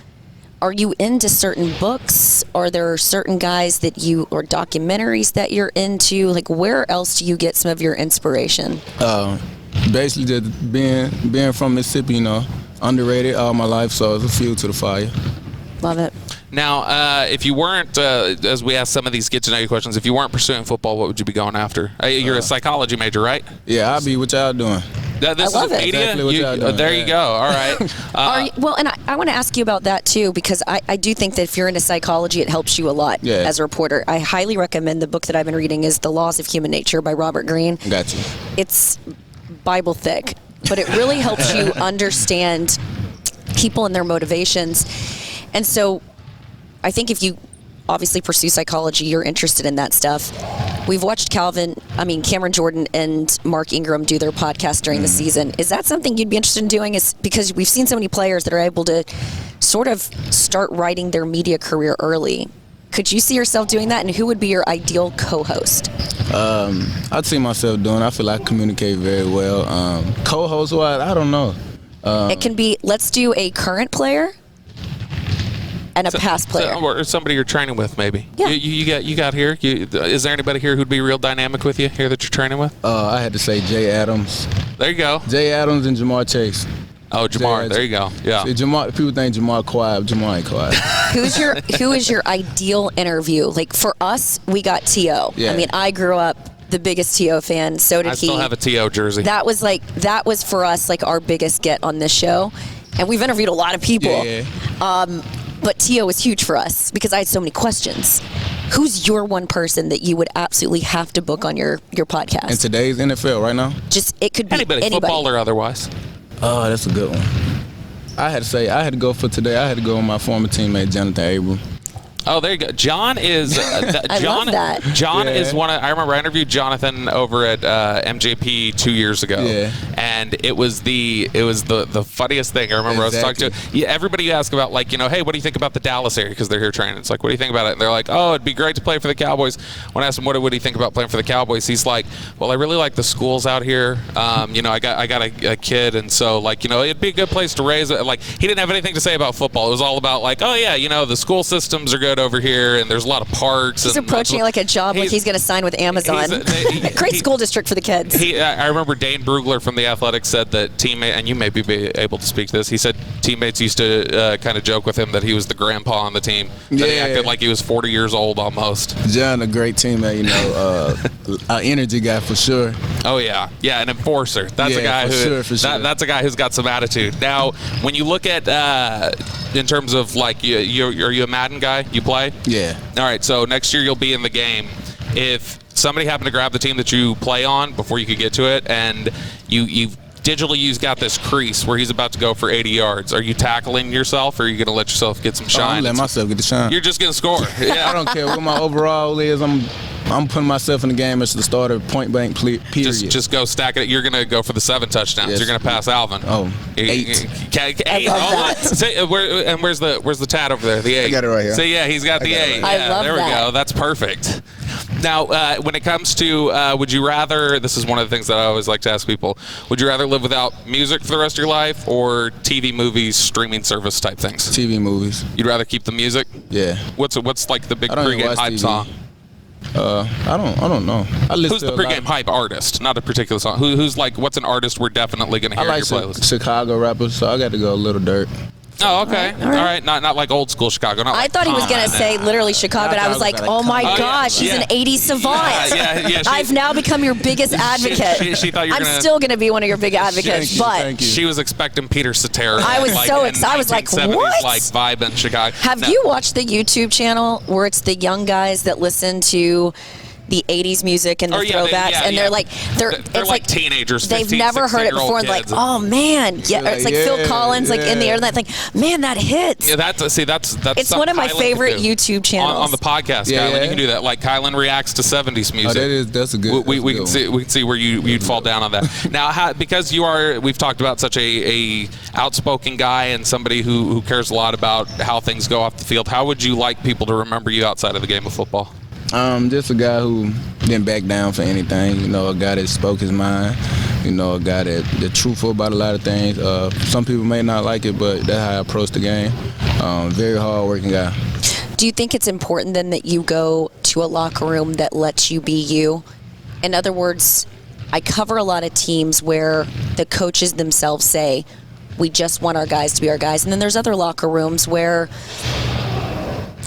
Are you into certain books? Are there certain guys or documentaries that you're into? Like, where else do you get some of your inspiration? Basically, just being from Mississippi, underrated all my life, so it's a fuel to the fire. Love it. Now, if you weren't, as we ask some of these get-to-know-you questions, if you weren't pursuing football, what would you be going after? You're a psychology major, right? Yeah, I'll be what y'all doing. This I love is it. media? Exactly what y'all doing. There you go. All right. And I want to ask you about that, too, because I do think that if you're into psychology, it helps you a lot as a reporter. I highly recommend the book that I've been reading is The Laws of Human Nature by Robert Greene. Got you. It's Bible thick, but it really helps you understand people and their motivations. And so I think if you obviously pursue psychology, you're interested in that stuff. We've watched Cameron Jordan and Mark Ingram do their podcast during the season. Is that something you'd be interested in doing? Is because we've seen so many players that are able to sort of start writing their media career early. Could you see yourself doing that, and who would be your ideal co-host? I'd see myself doing it. I feel like I communicate very well. Co-host-wise, I don't know. It can be, let's do a current player and a past player. Or somebody you're training with, maybe. Yeah. You got here. Is there anybody here who'd be real dynamic with you here that you're training with? I had to say Jay Adams. There you go. Jay Adams and Jamar Chase. Oh, Jamar. There you go. Yeah. See, people think Jamar quiet. Jamar ain't quiet. Who is your ideal interview? Like for us, we got T.O. Yeah. I mean, I grew up the biggest T.O. fan. So did he. I still have a T.O. jersey. That was for us like our biggest get on this show, and we've interviewed a lot of people. Yeah. But T.O. was huge for us because I had so many questions. Who's your one person that you would absolutely have to book on your podcast? In today's NFL right now? It could be anybody. Football or otherwise. Oh, that's a good one. I had to go for today. I had to go with my former teammate, Jonathan Abram. Oh, there you go. John is. I love that. John is one. I remember I interviewed Jonathan over at MJP 2 years ago, and it was the funniest thing. I remember I was talking to everybody. Asked about like hey, what do you think about the Dallas area because they're here training? It's like, what do you think about it? And they're like, oh, it'd be great to play for the Cowboys. When I asked him what do you think about playing for the Cowboys, he's like, well, I really like the schools out here. I got a kid, and so like it'd be a good place to raise it. Like he didn't have anything to say about football. It was all about like, oh yeah, the school systems are good over here, and there's a lot of parks. He's approaching it like a job, like he's going to sign with Amazon. Great school district for the kids. I remember Dane Brugler from the Athletics said that and you may be able to speak to this. He said teammates used to kind of joke with him that he was the grandpa on the team. That he acted like he was 40 years old almost. John, a great teammate, an energy guy for sure. Oh yeah, an enforcer. That's a guy that's a guy who's got some attitude. Now, when you look at in terms of like, are you a Madden guy? You play? Yeah. All right. So next year you'll be in the game. If somebody happened to grab the team that you play on before you could get to it, and you've digitally got this crease where he's about to go for 80 yards. Are you tackling yourself, or are you going to let yourself get some shine? I'm let myself get the shine. You're just going to score. Yeah. I don't care what my overall is. I'm putting myself in the game as the starter, point blank, period. Just go stack it. You're going to go for the 7 touchdowns. Yes. You're going to pass Alvin. Oh, 8. 8. Where's the tat over there? The 8. I got it right here. So yeah, he's got the 8. I love there we that. go. That's perfect. Now, when it comes to, would you rather, this is one of the things that I always like to ask people, would you rather live without music for the rest of your life or TV, movies, streaming service type things? TV, movies. You'd rather keep the music? Yeah. What's like the big pregame hype song? I don't know. Who's the pregame hype artist? Not a particular song. Who's like, what's an artist we're definitely going to hear in your playlist? Chicago rappers, so I got to go a little Dirt. Oh, okay. All right. Not like old school Chicago. I thought he was going to say literally Chicago, and I was like, oh my gosh, he's an 80s savant. Yeah. I've now become your biggest advocate. She thought you were still going to be one of your big advocates, but she was expecting Peter Cetera. I was so excited. I was like, what? Like vibe in Chicago. Have you watched the YouTube channel where it's the young guys that listen to the 80s music and the throwbacks, and they're like like teenagers. They've never heard it before, and like, oh man, it's like Phil Collins, like in the air, and that thing, man, that hits. Yeah, that's it's one of my favorite YouTube channels on the podcast. Kylin, you can do that. Like Kylin reacts to 70s music. Oh, that's a good. We can see where you'd fall down on that. Now, because we've talked about such a outspoken guy and somebody who cares a lot about how things go off the field. How would you like people to remember you outside of the game of football? Just a guy who didn't back down for anything. A guy that spoke his mind. A guy that's truthful about a lot of things. Some people may not like it, but that's how I approach the game. Very hard-working guy. Do you think it's important then that you go to a locker room that lets you be you? In other words, I cover a lot of teams where the coaches themselves say, we just want our guys to be our guys. And then there's other locker rooms where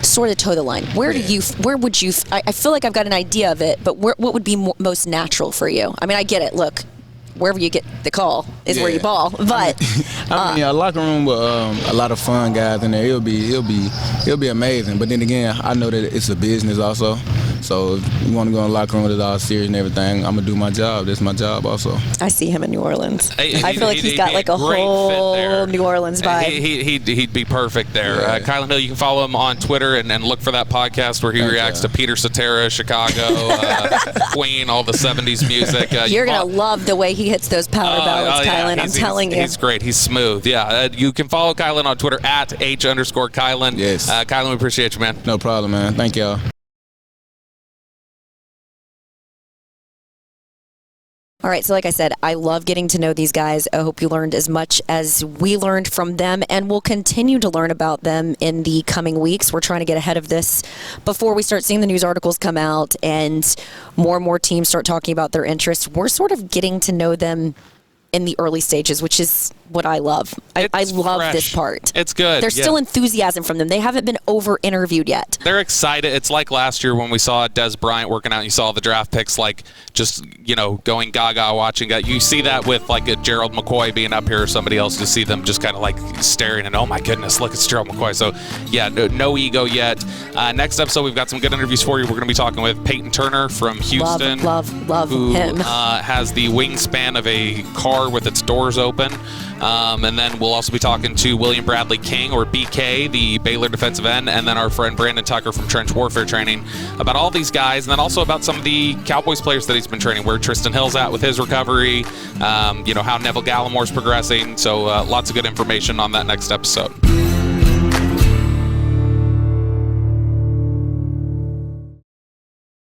sort of toe the line. Where would you, I feel like I've got an idea of it, but what would be most natural for you? I mean, I get it. Look, wherever you get the call is where you ball. But a locker room with a lot of fun guys in there, it'll be amazing. But then again, I know that it's a business also. So if you want to go in the locker room with it all serious and everything, I'm gonna do my job. That's my job also. I see him in New Orleans. I feel like he's got like a whole New Orleans vibe. He'd be perfect there. Kylin Hill, you can follow him on Twitter and look for that podcast where he reacts to Peter Cetera, Chicago, Queen, all the 70s music. You're gonna love the way he hits those power ballads, Kylin. I'm telling you. He's great. He's smooth. Yeah. You can follow Kylin on Twitter at @H_Kylin. Yes. Kylin, we appreciate you, man. No problem, man. Thank y'all. All right, so like I said, I love getting to know these guys. I hope you learned as much as we learned from them, and we'll continue to learn about them in the coming weeks. We're trying to get ahead of this before we start seeing the news articles come out and more teams start talking about their interests. We're sort of getting to know them in the early stages, which is what I love. I love fresh. This part. It's good. There's still enthusiasm from them. They haven't been over-interviewed yet. They're excited. It's like last year when we saw Des Bryant working out and you saw the draft picks like just, going gaga watching that. You see that with like a Gerald McCoy being up here or somebody else to see them just kind of like staring and, oh my goodness, look, it's Gerald McCoy. So, yeah, no ego yet. Next episode, we've got some good interviews for you. We're going to be talking with Peyton Turner from Houston. Love who, him. Has the wingspan of a car bar with its doors open. And then we'll also be talking to William Bradley King, or BK, the Baylor defensive end, and then our friend Brandon Tucker from Trench Warfare Training, about all these guys, and then also about some of the Cowboys players that he's been training, where Tristan Hill's at with his recovery, how Neville Gallimore's progressing. So lots of good information on that next episode.